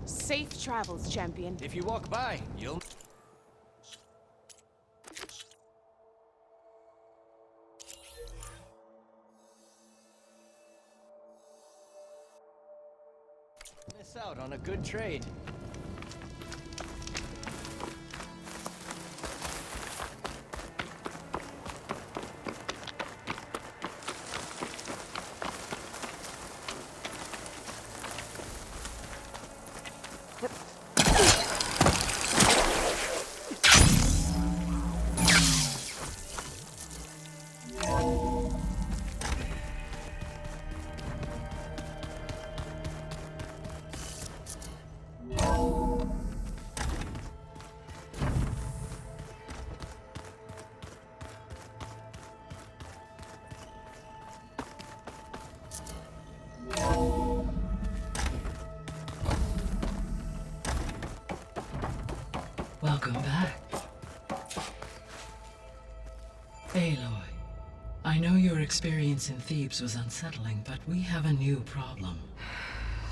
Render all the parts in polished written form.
Safe travels, champion. If you walk by, you'll... miss out on a good trade. Welcome back. Aloy, I know your experience in Thebes was unsettling, but we have a new problem.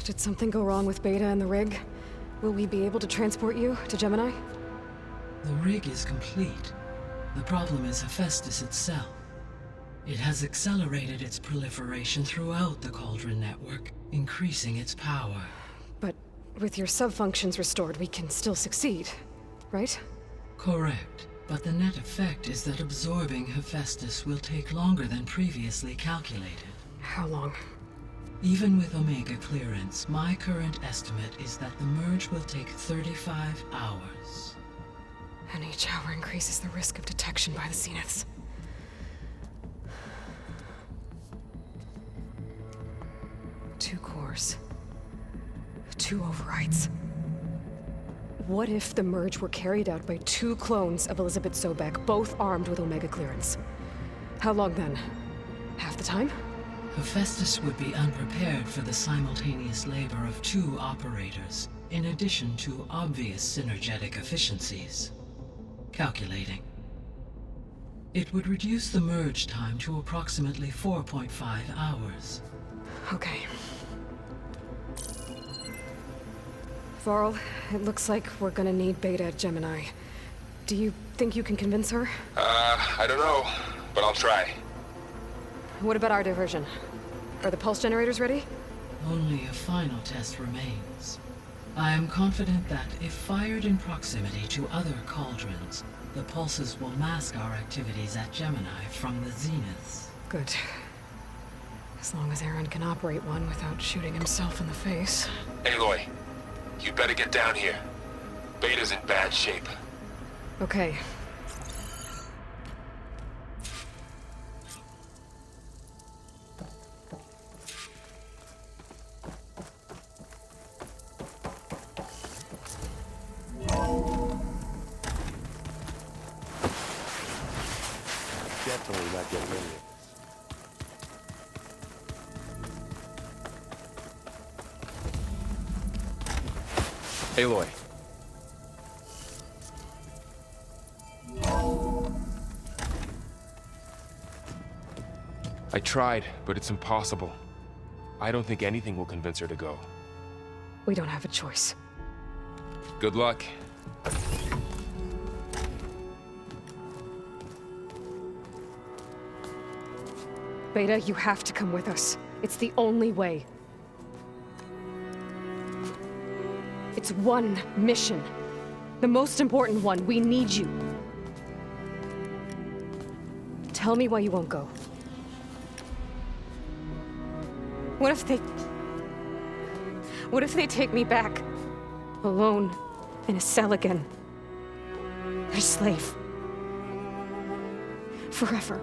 Did something go wrong with Beta and the rig? Will we be able to transport you to Gemini? The rig is complete. The problem is Hephaestus itself. It has accelerated its proliferation throughout the Cauldron network, increasing its power. But with your sub-functions restored, we can still succeed, right? Correct. But the net effect is that absorbing Hephaestus will take longer than previously calculated. How long? Even with Omega clearance, my current estimate is that the merge will take 35 hours. And each hour increases the risk of detection by the Zeniths. Two cores. Two overrides. What if the merge were carried out by two clones of Elizabeth Sobek, both armed with Omega clearance? How long then? Half the time? Hephaestus would be unprepared for the simultaneous labor of two operators, in addition to obvious synergetic efficiencies. Calculating. It would reduce the merge time to approximately 4.5 hours. Okay. Varl, it looks like we're gonna need Beta at Gemini. Do you think you can convince her? I don't know, but I'll try. What about our diversion? Are the pulse generators ready? Only a final test remains. I am confident that if fired in proximity to other cauldrons, the pulses will mask our activities at Gemini from the Zeniths. Good. As long as Aaron can operate one without shooting himself in the face. Aloy, you better get down here. Beta's in bad shape. Okay. Definitely not getting in here. Aloy. I tried, but it's impossible. I don't think anything will convince her to go. We don't have a choice. Good luck. Beta, you have to come with us. It's the only way. It's one mission. The most important one. We need you. Tell me why you won't go. What if they take me back? Alone, in a cell again. Their slave. Forever.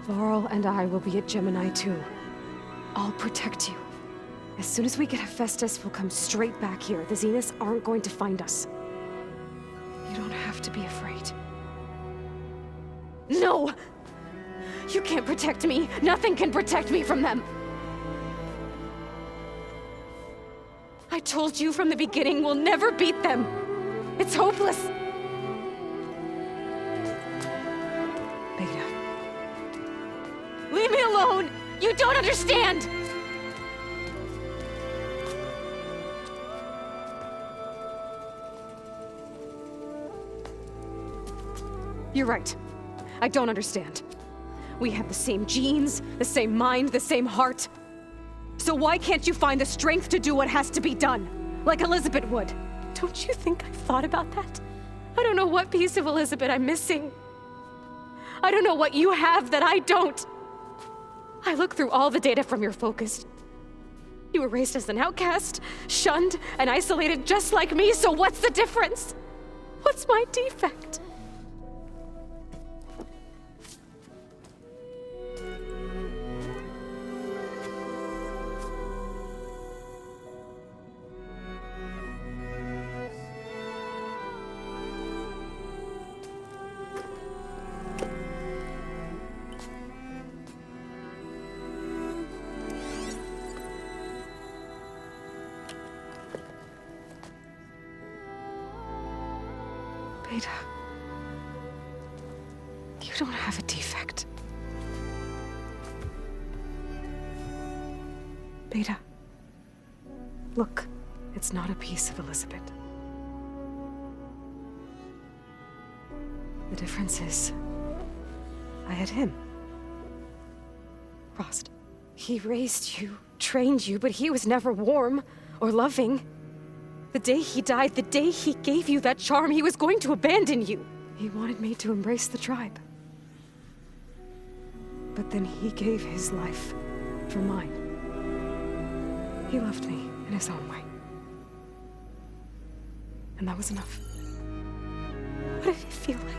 Varl and I will be at Gemini too. I'll protect you. As soon as we get Hephaestus, we'll come straight back here. The Zeniths aren't going to find us. You don't have to be afraid. No! You can't protect me. Nothing can protect me from them. I told you from the beginning, we'll never beat them. It's hopeless. alone! You don't understand! You're right. I don't understand. We have the same genes, the same mind, the same heart. So why can't you find the strength to do what has to be done? Like Elizabeth would. Don't you think I've thought about that? I don't know what piece of Elizabeth I'm missing. I don't know what you have that I don't. I look through all the data from your focus. You were raised as an outcast, shunned, and isolated just like me, so what's the difference? What's my defect? Beta, you don't have a defect. Beta, look, it's not a piece of Elizabeth. The difference is, I had him. Frost. He raised you, trained you, but he was never warm or loving. The day he died, the day he gave you that charm, he was going to abandon you. He wanted me to embrace the tribe. But then he gave his life for mine. He loved me in his own way. And that was enough. What did it feel like?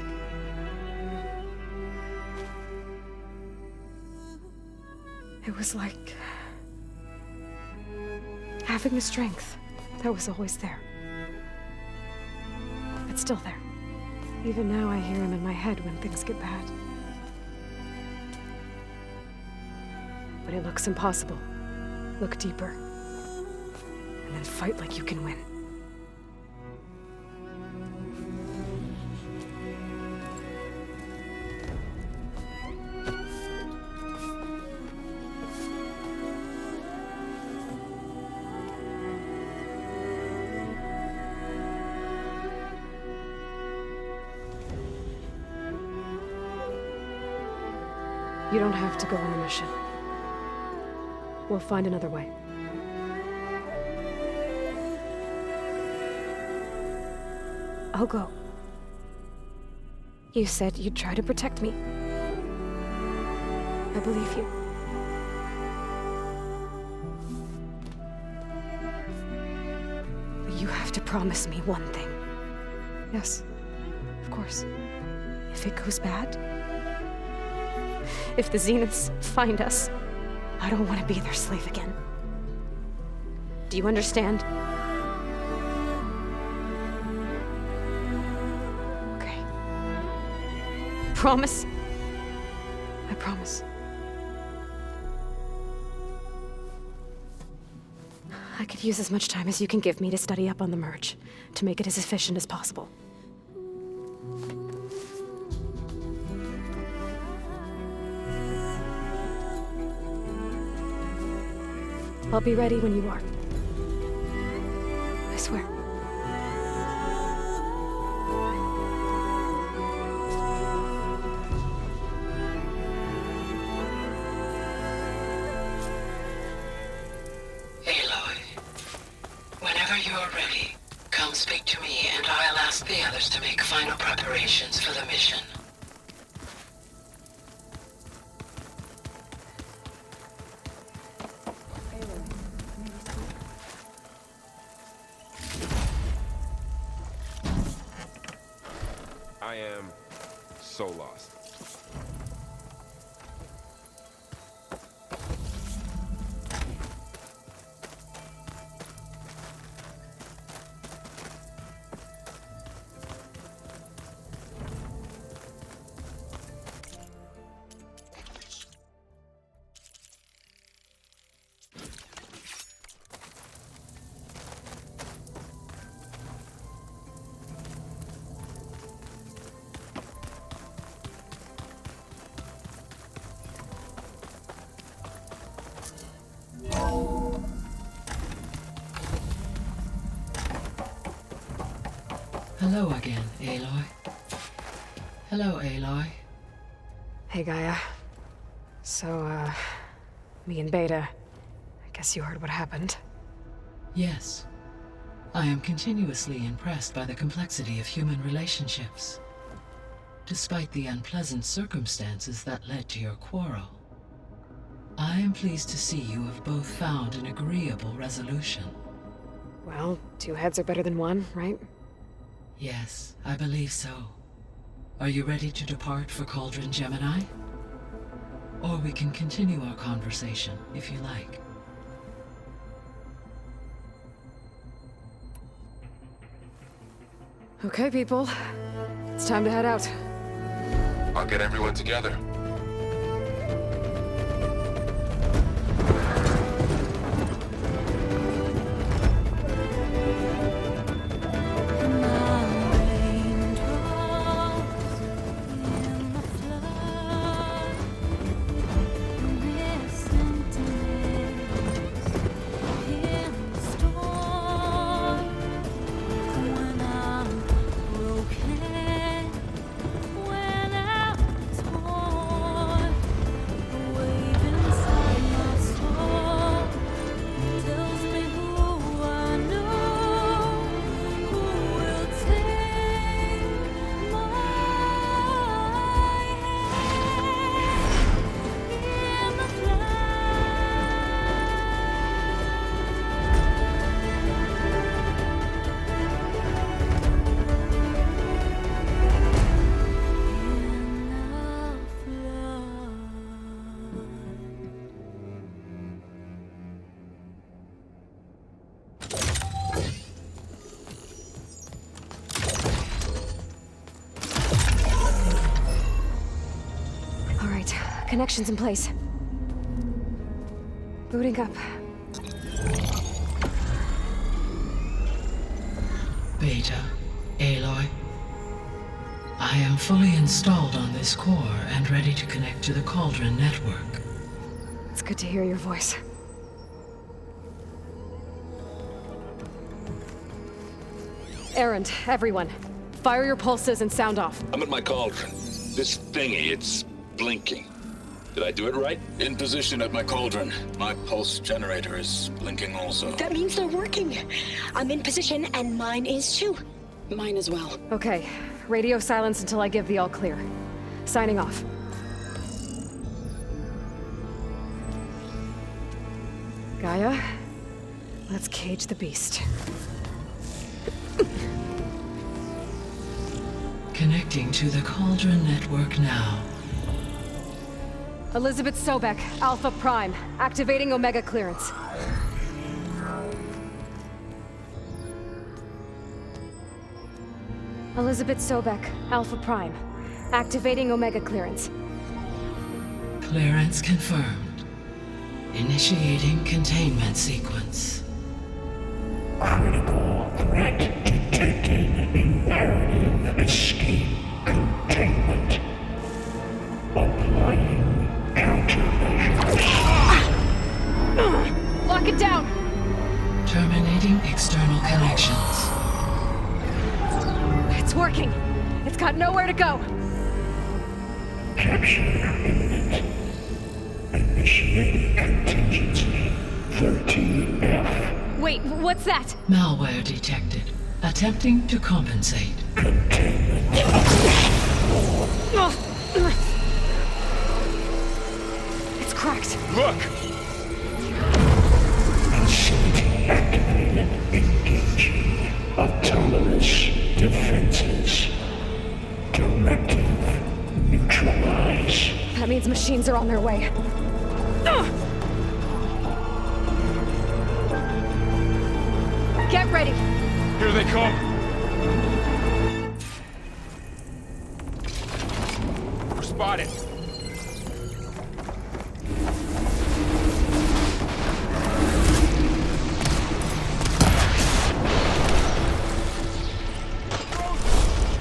It was like having the strength that was always there. It's still there. Even now I hear him in my head when things get bad. But it looks impossible. Look deeper. And then fight like you can win. You don't have to go on the mission. We'll find another way. I'll go. You said you'd try to protect me. I believe you. But you have to promise me one thing. Yes, of course. If it goes bad, if the Zeniths find us, I don't want to be their slave again. Do you understand? Okay. Promise? I promise. I could use as much time as you can give me to study up on the merge, to make it as efficient as possible. I'll be ready when you are. I swear. Aloy, whenever you're ready, come speak to me and I'll ask the others to make final preparations for the mission. I am so lost. Hello again, Aloy. Hello, Aloy. Hey, Gaia. So, me and Beta. I guess you heard what happened. Yes. I am continuously impressed by the complexity of human relationships. Despite the unpleasant circumstances that led to your quarrel, I am pleased to see you have both found an agreeable resolution. Well, 2 heads are better than 1, right? Yes, I believe so. Are you ready to depart for Cauldron Gemini? Or we can continue our conversation, if you like. Okay, people. It's time to head out. I'll get everyone together. Connections in place. Booting up. Beta, Aloy. I am fully installed on this core and ready to connect to the Cauldron network. It's good to hear your voice. Errand, everyone. Fire your pulses and sound off. I'm at my cauldron. This thingy, it's blinking. Did I do it right? In position at my cauldron. My pulse generator is blinking also. That means they're working. I'm in position, and mine is too. Mine as well. Okay. Radio silence until I give the all clear. Signing off. Gaia, let's cage the beast. Connecting to the Cauldron network now. Elizabeth Sobek, Alpha Prime, activating Omega clearance. Elizabeth Sobek, Alpha Prime, activating Omega clearance. Clearance confirmed. Initiating containment sequence. Critical threat detected. Imperative escape containment. Applying countermeasures. Lock it down! Terminating external connections. It's working! It's got nowhere to go! Capture imminent. Initiating contingency 13F. Wait, what's that? Malware detected. Attempting to compensate. Containment. It's cracked. Look! Facility activated. Engaging autonomous defenses. Directive. Neutralize. That means machines are on their way. Get ready! Here they come! We're spotted.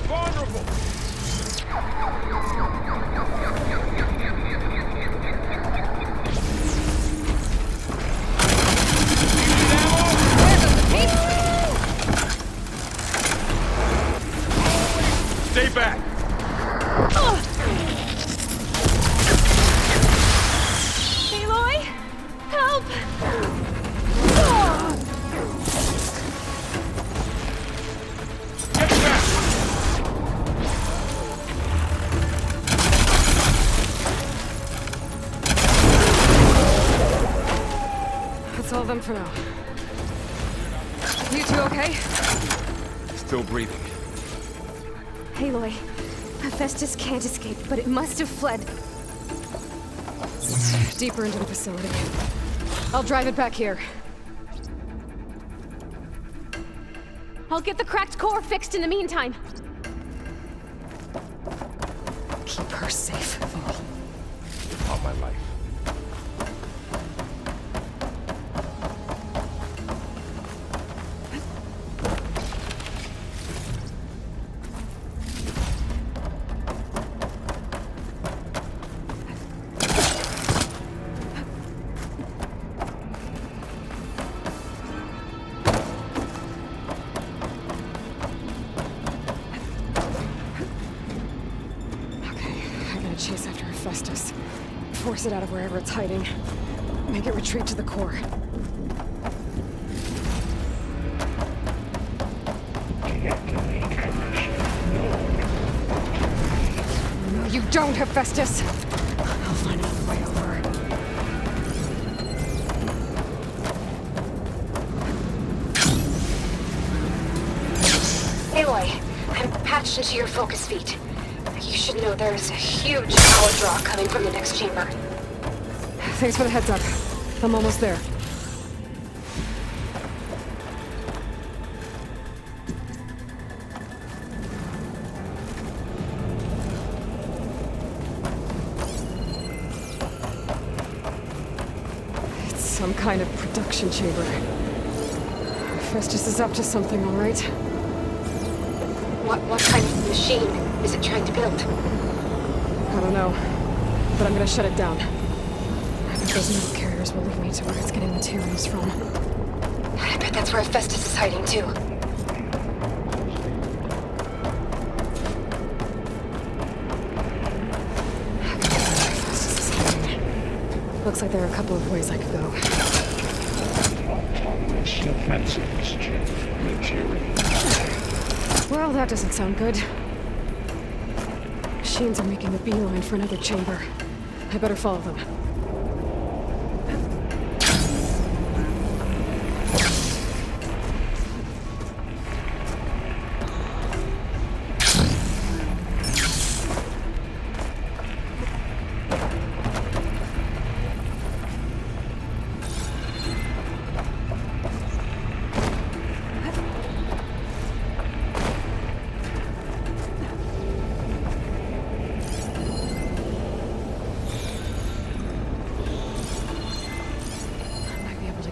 Vulnerable! That's all of them for now. You two okay? Still breathing. Aloy, Hephaestus can't escape, but it must have fled. Deeper into the facility. I'll drive it back here. I'll get the cracked core fixed in the meantime. Keep her safe, Val. On my life. Chase after Hephaestus. Force it out of wherever it's hiding. Make it retreat to the core. No, you don't, Hephaestus! I'll find another way over. Aloy, I'm patched into your focus feed. You should know there's a huge power draw coming from the next chamber. Thanks for the heads up. I'm almost there. It's some kind of production chamber. Festus is up to something, all right? What kind of machine is it trying to build? I don't know, but I'm gonna shut it down. I think those metal carriers will lead me to where it's getting materials from. I bet that's where Hephaestus is hiding too. Hephaestus is hiding. Looks like there are a couple of ways I could go. Autonomous defenses material. Well, that doesn't sound good. Machines are making a beeline for another chamber. I better follow them.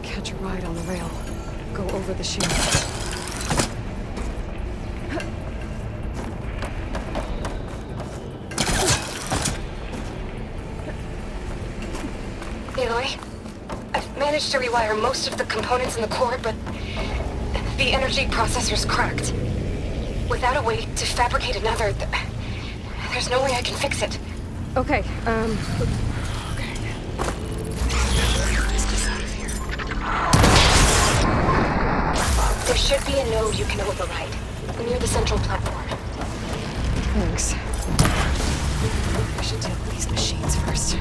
Catch a ride on the rail. Go over the shield. Aloy, I've managed to rewire most of the components in the core, but the energy processor's cracked. Without a way to fabricate another, there's no way I can fix it. Okay, There should be a node you can override, near the central platform. thanks. I should deal with these machines first.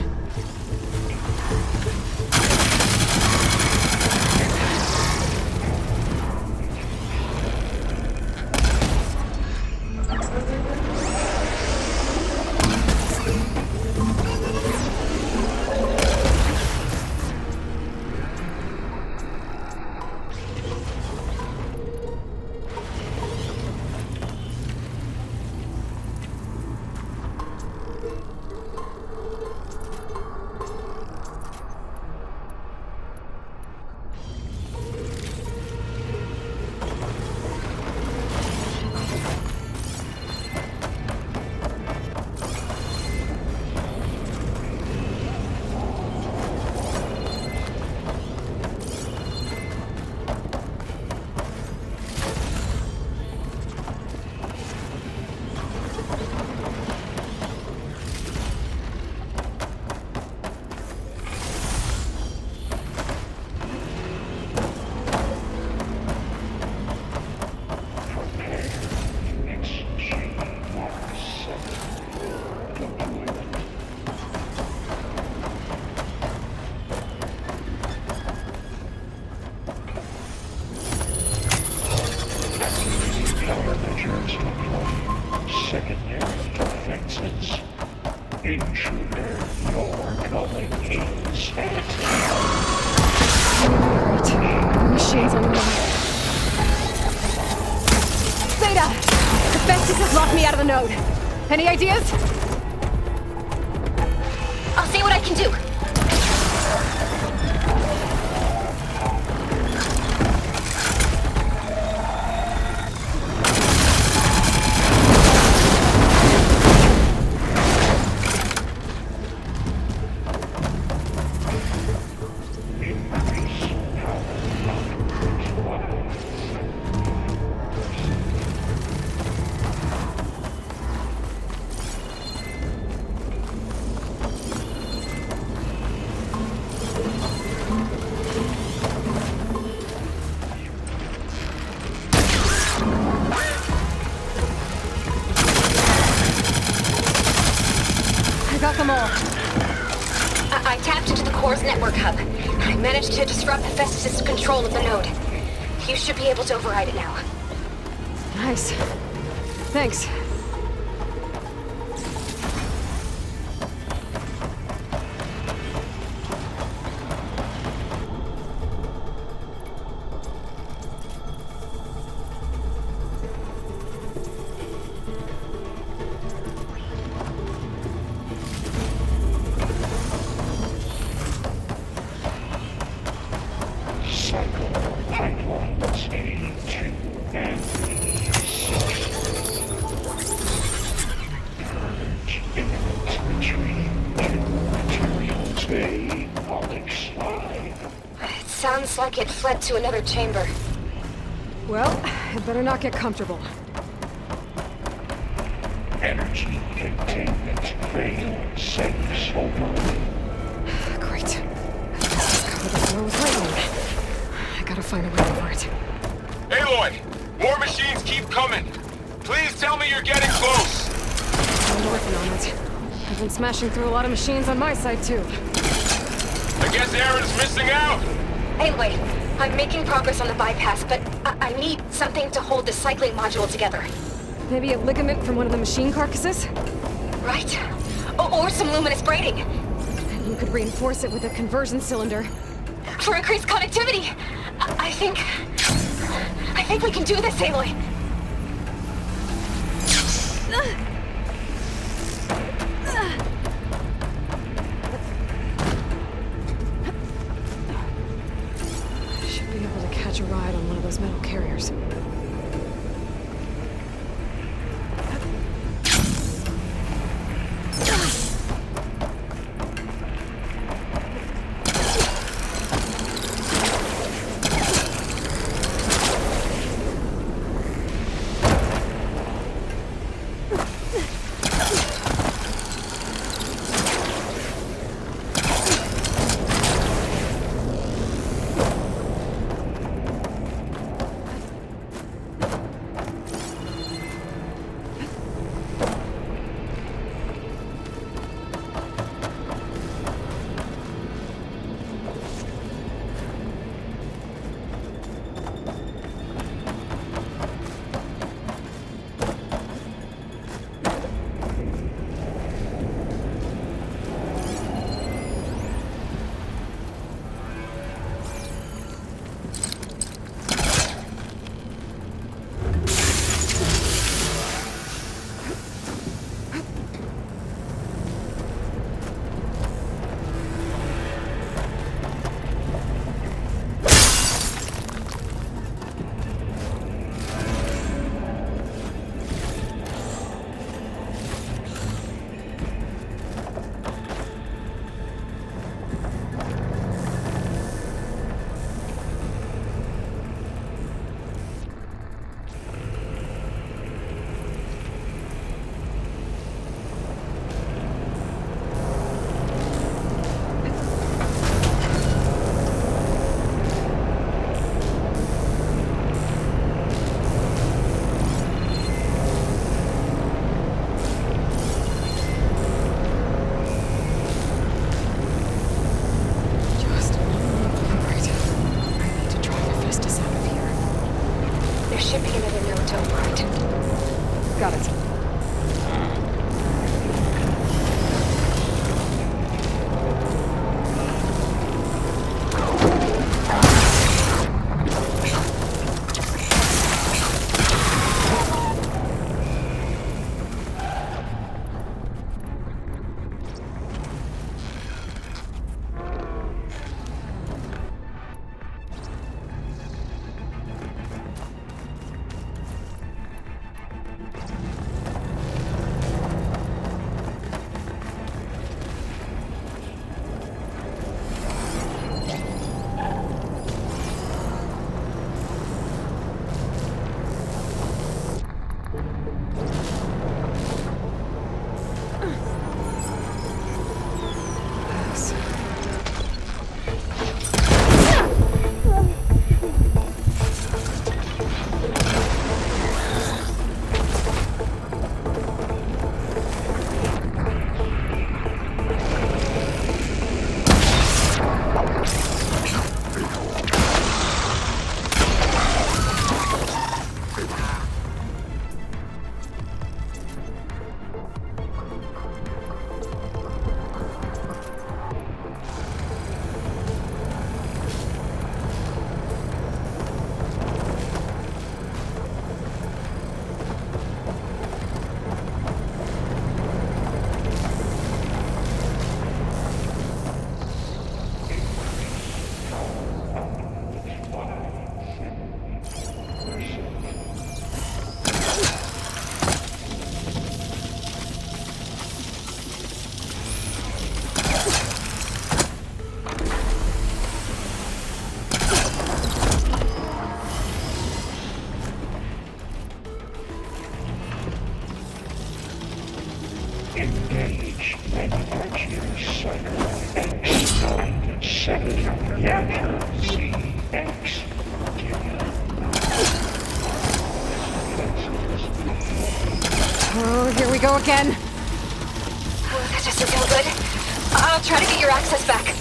Alright, machines on the way. Zeta! The Festus has locked me out of the node. Any ideas? I'll see what I can do. Got them all. I tapped into the core's network hub. I managed to disrupt Hephaestus' control of the node. You should be able to override it now. Nice. Thanks. Sounds like it fled to another chamber. Well, it better not get comfortable. Energy containment failed. Settings over. Great. Let's cover the floor with lightning. I gotta find a way over it. Aloy! More machines keep coming! Please tell me you're getting close! I'm working on it. I've been smashing through a lot of machines on my side, too. I guess Aaron's missing out! Anyway, I'm making progress on the bypass, but I need something to hold the cycling module together. Maybe a ligament from one of the machine carcasses? Right. Or some luminous braiding. And you could reinforce it with a conversion cylinder. For increased connectivity. I think we can do this, Aloy. Should be able to catch a ride on one of those metal carriers. Oh, here we go again. Oh, that doesn't feel good. I'll try to get your access back.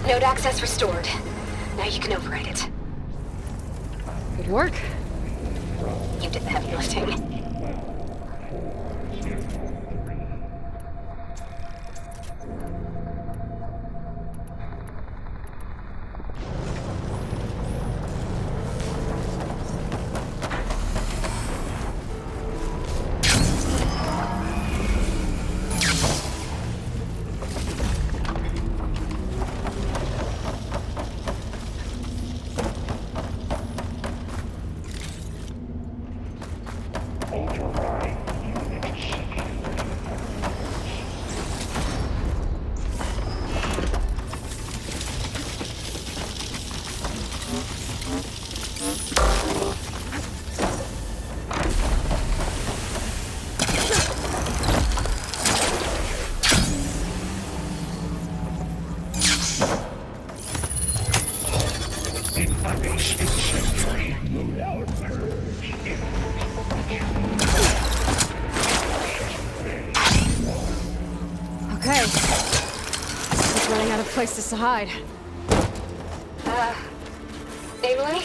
Node access restored. Now you can override it. Good work. You did the heavy lifting. Okay. Just running out of places to hide. Aloy?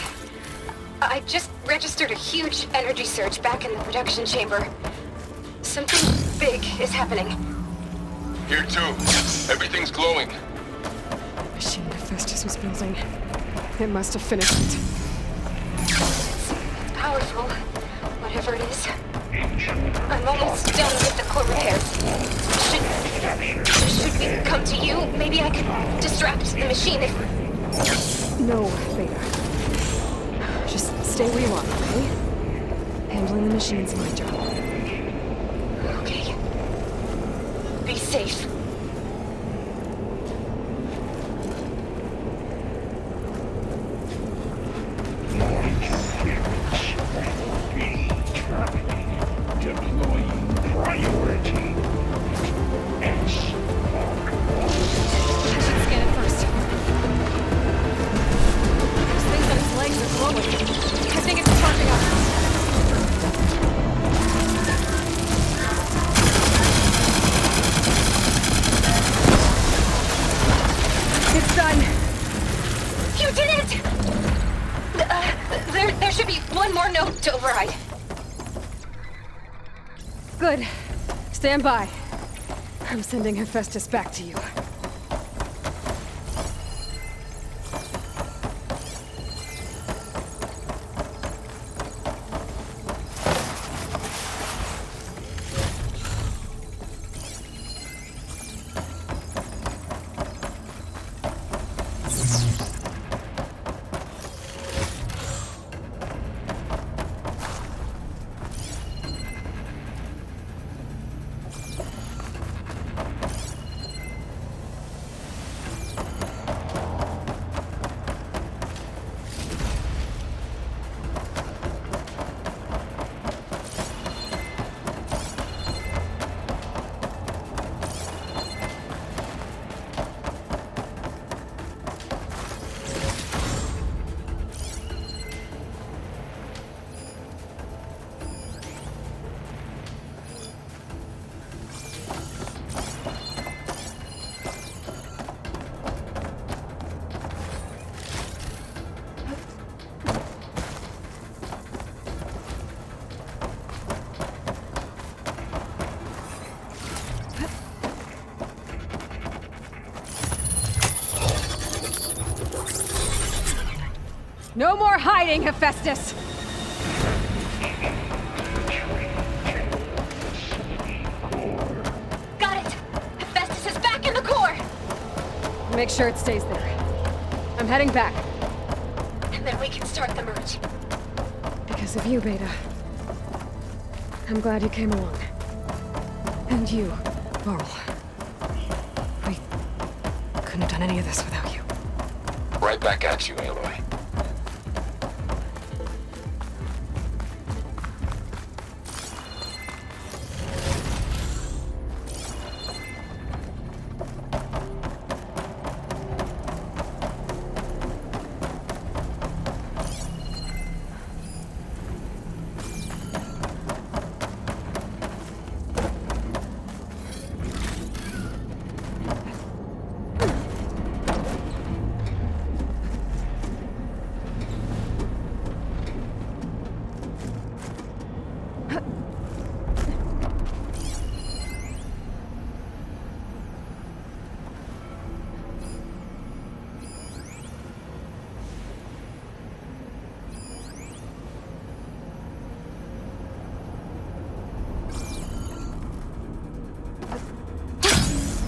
I just registered a huge energy surge back in the production chamber. Something big is happening. Here too. Everything's glowing. Machine Hephaestus was building. It must have finished it. It's powerful, whatever it is. I'm almost done with the core repairs. Should we come to you? Maybe I could distract the machine if... No, Beta. Just stay where you are, okay? Handling the machine's my job. Okay. Be safe. There should be one more node to override. Good. Stand by. I'm sending Hephaestus back to you. No more hiding, Hephaestus! Got it! Hephaestus is back in the core! Make sure it stays there. I'm heading back. And then we can start the merge. Because of you, Beta. I'm glad you came along. And you, Varl. We couldn't have done any of this without you. Right back at you, Aloy.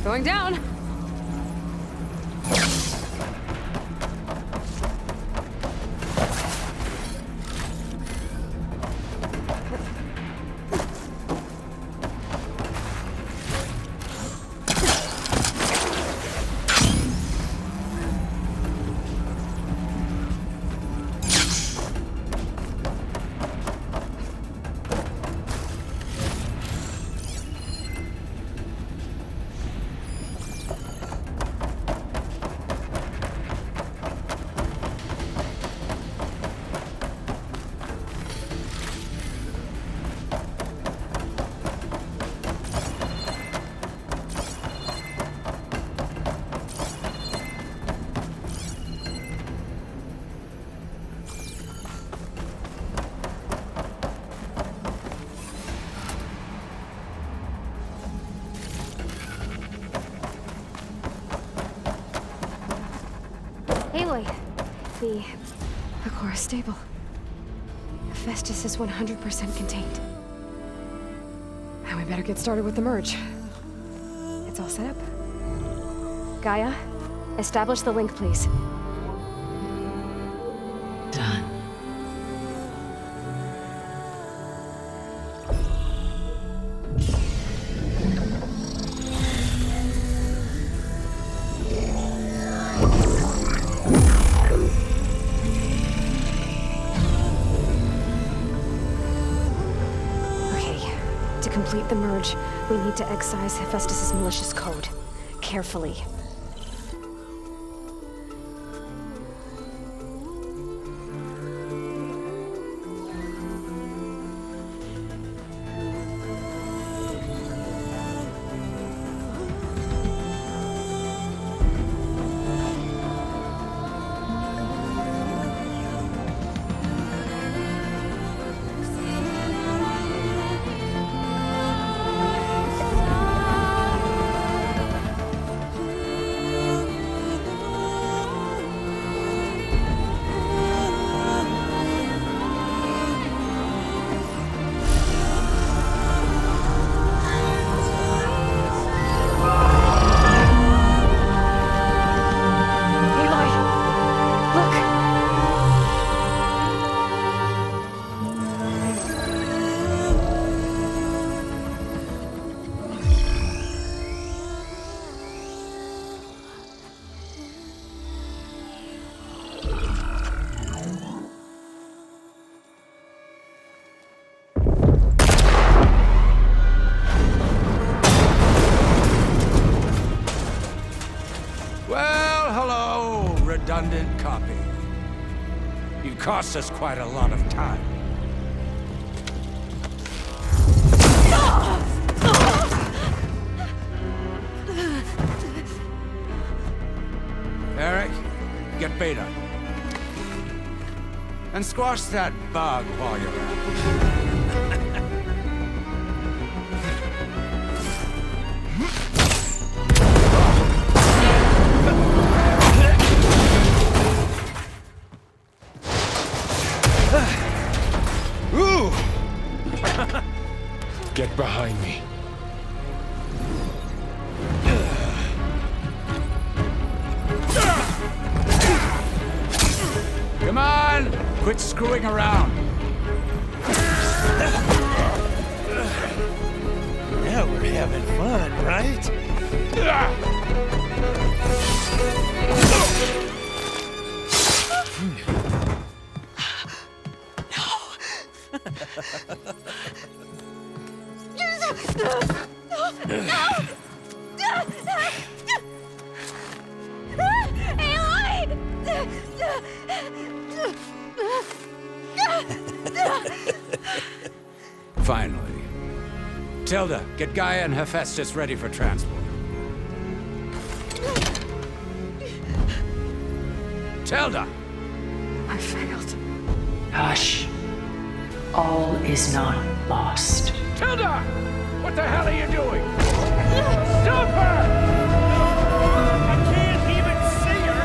Going down! Aloy, The core is stable. Hephaestus is 100% contained. Now we better get started with the merge. It's all set up. Gaia, establish the link, please. Done. To complete the merge, we need to excise Hephaestus' malicious code. Carefully. Redundant copy. You cost us quite a lot of time. Eric, get Beta. And squash that bug while you're at it. Quit screwing around. Now we're having fun, right? Finally. Tilda, get Gaia and Hephaestus ready for transport. Tilda! I failed. Hush. All is not lost. Tilda! What the hell are you doing? Stop her! I can't even see her!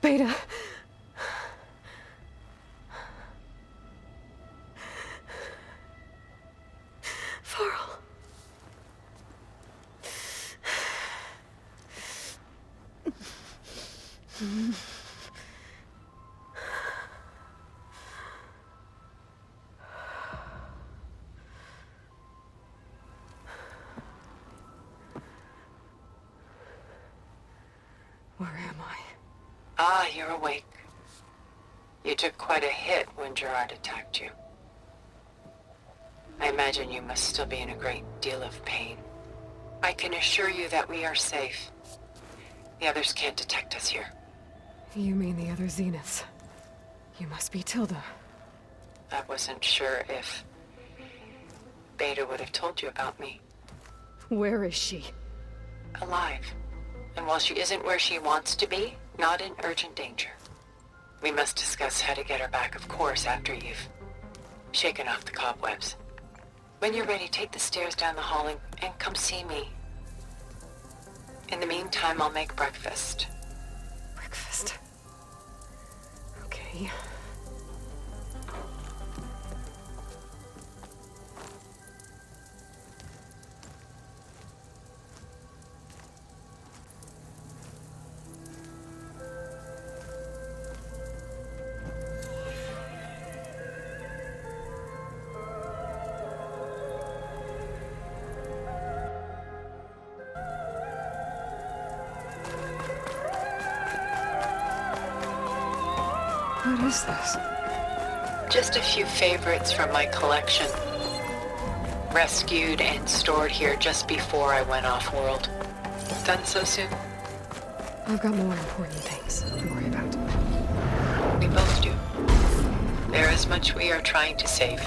Beta. Varl. Where am I? Ah, you're awake. You took quite a hit when Gerard attacked you. I imagine you must still be in a great deal of pain. I can assure you that we are safe. The others can't detect us here. You mean the other Zeniths? You must be Tilda. I wasn't sure if Beta would have told you about me. Where is she? Alive. And while she isn't where she wants to be, not in urgent danger. We must discuss how to get her back, of course, after you've shaken off the cobwebs. When you're ready, take the stairs down the hall and come see me. In the meantime, I'll make breakfast. Breakfast. Okay. What is this? Just a few favorites from my collection. Rescued and stored here just before I went off-world. Done so soon? I've got more important things to worry about. We both do. There is much we are trying to save.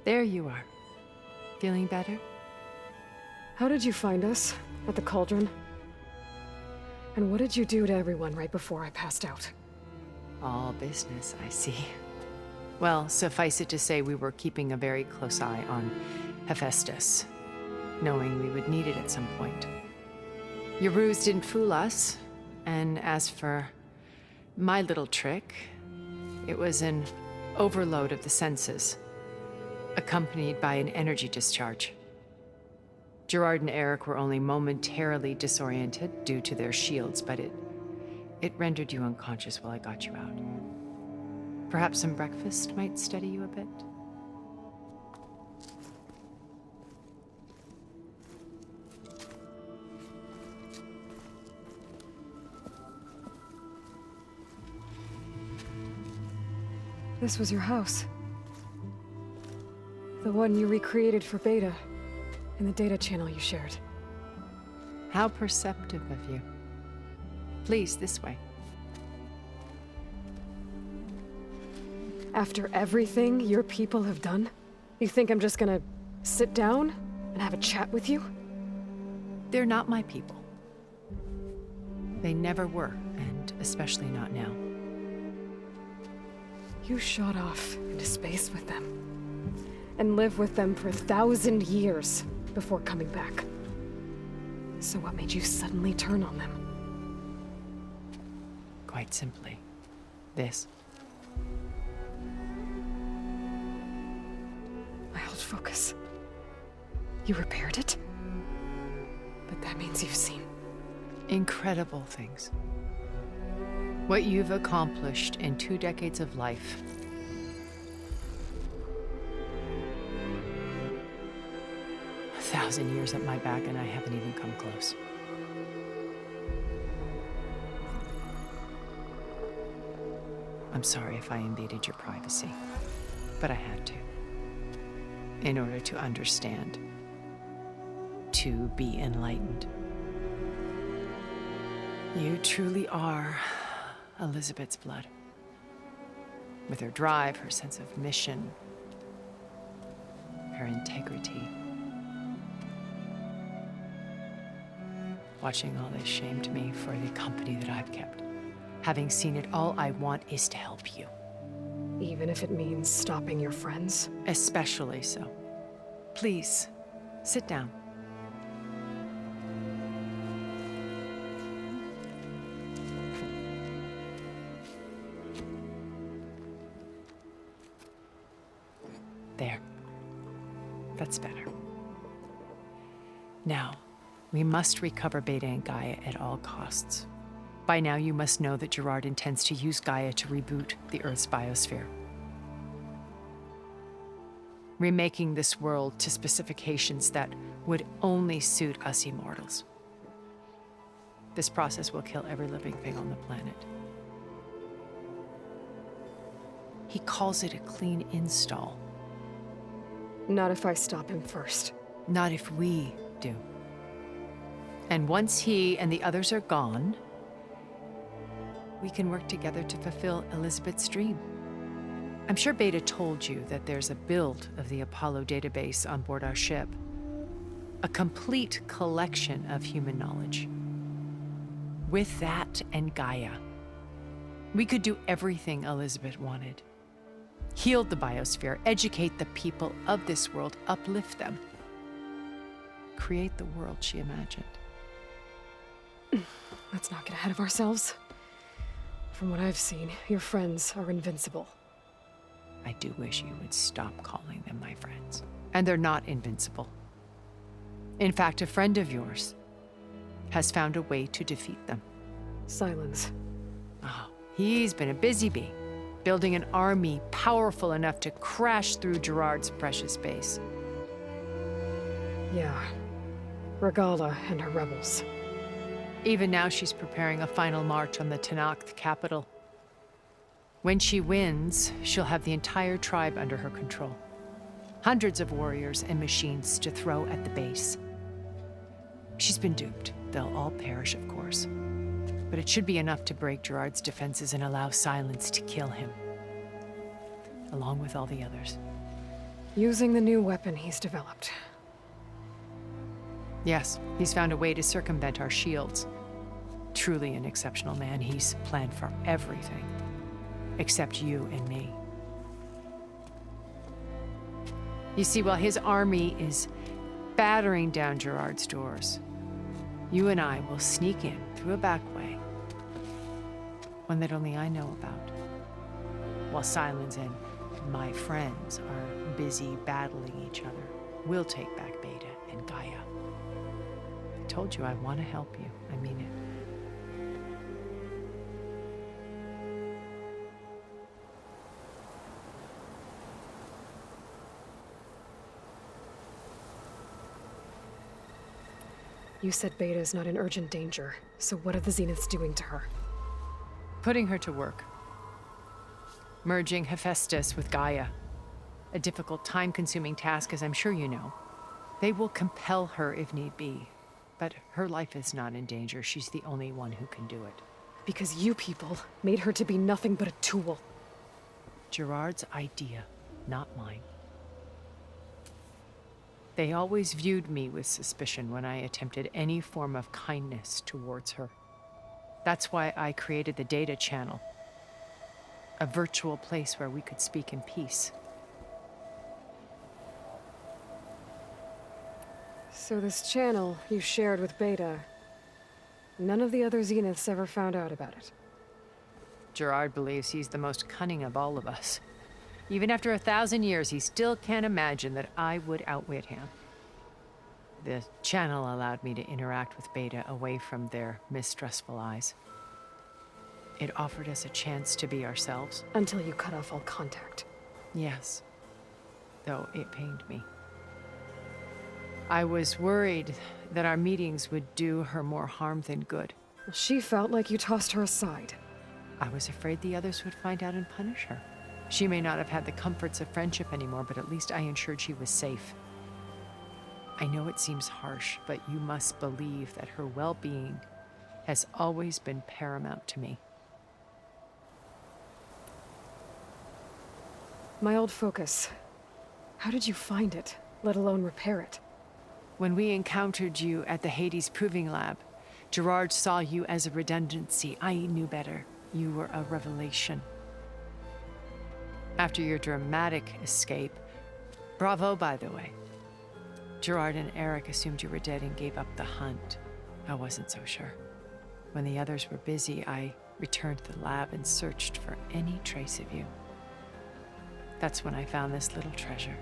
There you are. Feeling better? How did you find us? At the cauldron? And what did you do to everyone right before I passed out? All business, I see. Well, suffice it to say we were keeping a very close eye on Hephaestus, knowing we would need it at some point. Your ruse didn't fool us, and as for my little trick, it was an overload of the senses, accompanied by an energy discharge. Gerard and Eric were only momentarily disoriented due to their shields, but it rendered you unconscious while I got you out. Perhaps some breakfast might steady you a bit? This was your house. The one you recreated for Beta, in the data channel you shared. How perceptive of you. Please, this way. After everything your people have done, you think I'm just gonna Sit down and have a chat with you? They're not my people. They never were, and especially not now. You shot off into space with them. And lived with them for 1,000 years before coming back. So what made you suddenly turn on them? Quite simply, this. I held focus. You repaired it? But that means you've seen incredible things. What you've accomplished in 2 decades of life. A 1,000 years at my back and I haven't even come close. I'm sorry if I invaded your privacy, but I had to. In order to understand. To be enlightened. You truly are Elizabeth's blood. With her drive, her sense of mission, her integrity. Watching all this shamed me for the company that I've kept. Having seen it, all I want is to help you. Even if it means stopping your friends? Especially so. Please, sit down. There. That's better. Now, we must recover Beta and Gaia at all costs. By now, you must know that Gerard intends to use Gaia to reboot the Earth's biosphere. Remaking this world to specifications that would only suit us immortals. This process will kill every living thing on the planet. He calls it a clean install. Not if I stop him first. Not if we do. And once he and the others are gone, we can work together to fulfill Elizabeth's dream. I'm sure Beta told you that there's a build of the Apollo database on board our ship. A complete collection of human knowledge. With that and Gaia, we could do everything Elizabeth wanted. Heal the biosphere, educate the people of this world, uplift them. Create the world she imagined. Let's not get ahead of ourselves. From what I've seen, your friends are invincible. I do wish you would stop calling them my friends. And they're not invincible. In fact, a friend of yours has found a way to defeat them. Silence. Oh, he's been a busy bee, building an army powerful enough to crash through Gerard's precious base. Yeah. Regala and her rebels. Even now, she's preparing a final march on the Tenakth capital. When she wins, she'll have the entire tribe under her control. Hundreds of warriors and machines to throw at the base. She's been duped. They'll all perish, of course. But it should be enough to break Gerard's defenses and allow Silence to kill him. Along with all the others. Using the new weapon he's developed. Yes, he's found a way to circumvent our shields. Truly an exceptional man. He's planned for everything. Except you and me. You see, while his army is battering down Gerard's doors, you and I will sneak in through a back way. One that only I know about. While Silence and my friends are busy battling each other, we'll take back Beta and Gaia. I told you I want to help you. I mean it. You said Beta is not in urgent danger, so what are the Zeniths doing to her? Putting her to work. Merging Hephaestus with Gaia. A difficult, time-consuming task, as I'm sure you know. They will compel her if need be. But her life is not in danger. She's the only one who can do it. Because you people made her to be nothing but a tool. Gerard's idea, not mine. They always viewed me with suspicion when I attempted any form of kindness towards her. That's why I created the data channel, a virtual place where we could speak in peace. So this channel you shared with Beta, none of the other Zeniths ever found out about it? Gerard believes he's the most cunning of all of us. Even after 1,000 years, he still can't imagine that I would outwit him. The channel allowed me to interact with Beta away from their mistrustful eyes. It offered us a chance to be ourselves. Until you cut off all contact. Yes, though it pained me. I was worried that our meetings would do her more harm than good. She felt like you tossed her aside. I was afraid the others would find out and punish her. She may not have had the comforts of friendship anymore, but at least I ensured she was safe. I know it seems harsh, but you must believe that her well-being has always been paramount to me. My old focus. How did you find it, let alone repair it? When we encountered you at the Hades Proving Lab, Gerard saw you as a redundancy. I knew better. You were a revelation. After your dramatic escape, bravo, by the way. Gerard and Eric assumed you were dead and gave up the hunt. I wasn't so sure. When the others were busy, I returned to the lab and searched for any trace of you. That's when I found this little treasure.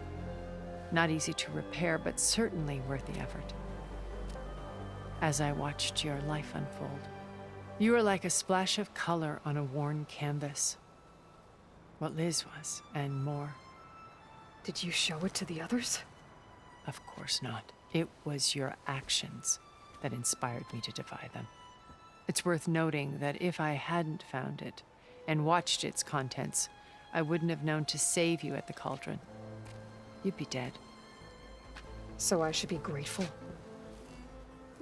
Not easy to repair, but certainly worth the effort. As I watched your life unfold, you were like a splash of color on a worn canvas. What Liz was, and more. Did you show it to the others? Of course not. It was your actions that inspired me to defy them. It's worth noting that if I hadn't found it and watched its contents, I wouldn't have known to save you at the cauldron. You'd be dead. So I should be grateful?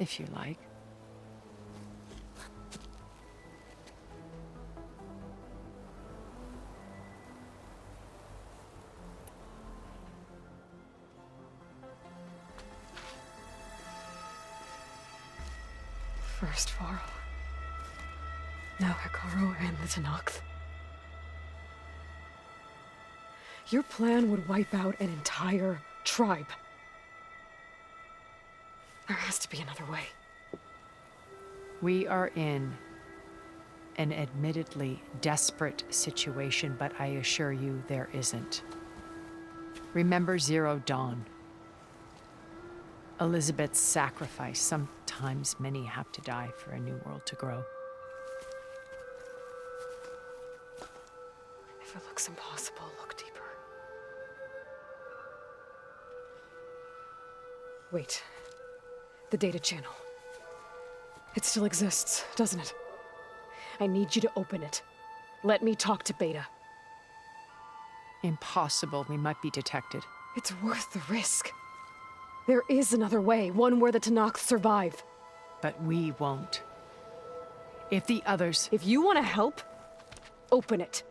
If you like. First Varl. Now Hekarro and the Tenakth. Your plan would wipe out an entire tribe. There has to be another way. We are in an admittedly desperate situation, but I assure you there isn't. Remember Zero Dawn. Elizabeth's sacrifice. Sometimes many have to die for a new world to grow. If it looks impossible, look deeper. Wait. The data channel. It still exists, doesn't it? I need you to open it. Let me talk to Beta. Impossible. We might be detected. It's worth the risk. There is another way, one where the Tenakth survive. But we won't. If the others... If you want to help, open it.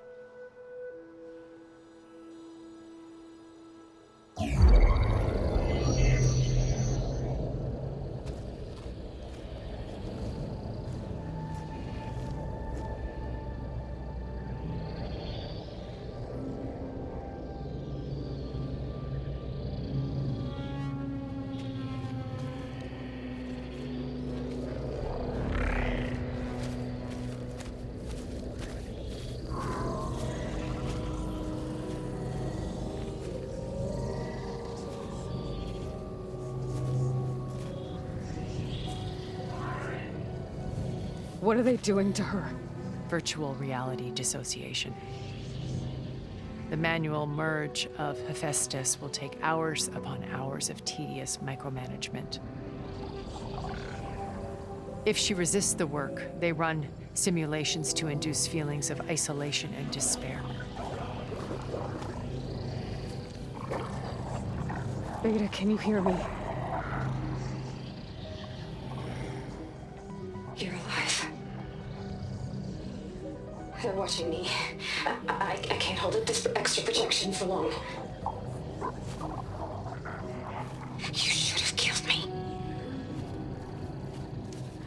What are they doing to her? Virtual reality dissociation. The manual merge of Hephaestus will take hours upon hours of tedious micromanagement. If she resists the work, they run simulations to induce feelings of isolation and despair. Beta, can you hear me? You're alive. They're watching me. I can't hold up this extra projection for long.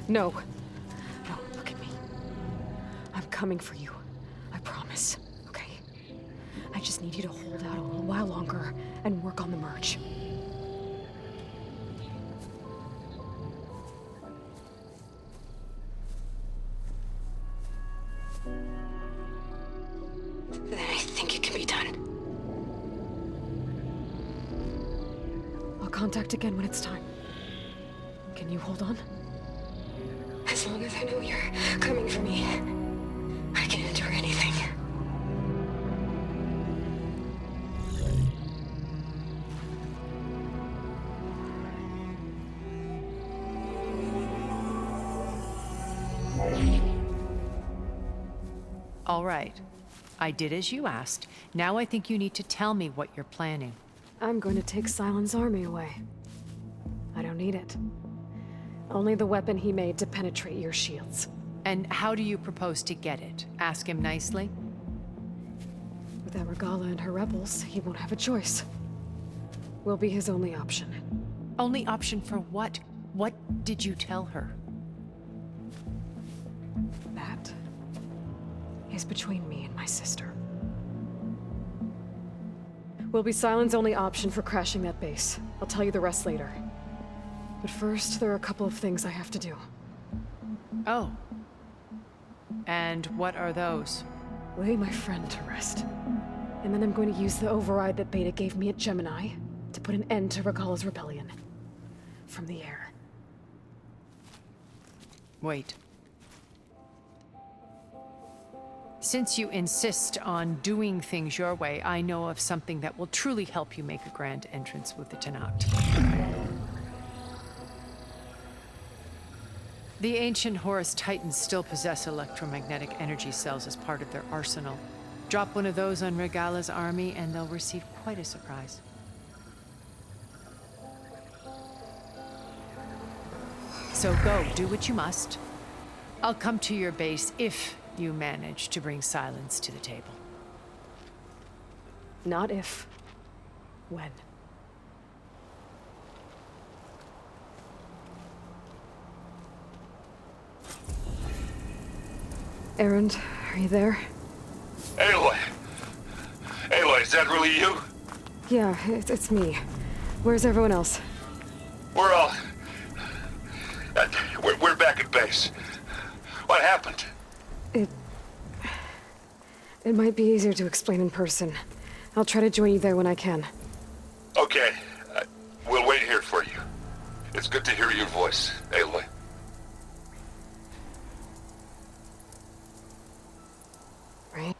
No. No, look at me. I'm coming for you. I promise, okay? I just need you to hold out a little while longer and work on the merge. Then I think it can be done. I'll contact again when it's time. Can you hold on? As long as I know you're coming for me, I can endure anything. All right. I did as you asked. Now I think you need to tell me what you're planning. I'm going to take Sylens' army away. I don't need it. Only the weapon he made to penetrate your shields. And how do you propose to get it? Ask him nicely? Without Regala and her rebels, he won't have a choice. We'll be his only option. Only option for what? What did you tell her? That is between me and my sister. Will be Sylens' only option for crashing that base. I'll tell you the rest later. But first, there are a couple of things I have to do. Oh. And what are those? Lay my friend to rest. And then I'm going to use the override that Beta gave me at Gemini to put an end to Regala's rebellion. From the air. Wait. Since you insist on doing things your way, I know of something that will truly help you make a grand entrance with the Tenakt. The ancient Horus Titans still possess electromagnetic energy cells as part of their arsenal. Drop one of those on Regala's army and they'll receive quite a surprise. So go, do what you must. I'll come to your base if you manage to bring Sylens to the table. Not if. When. Erend, are you there? Aloy! Aloy, is that really you? Yeah, it's me. Where's everyone else? We're all... we're back at base. What happened? It might be easier to explain in person. I'll try to join you there when I can. Okay. We'll wait here for you. It's good to hear your voice, Aloy. Right?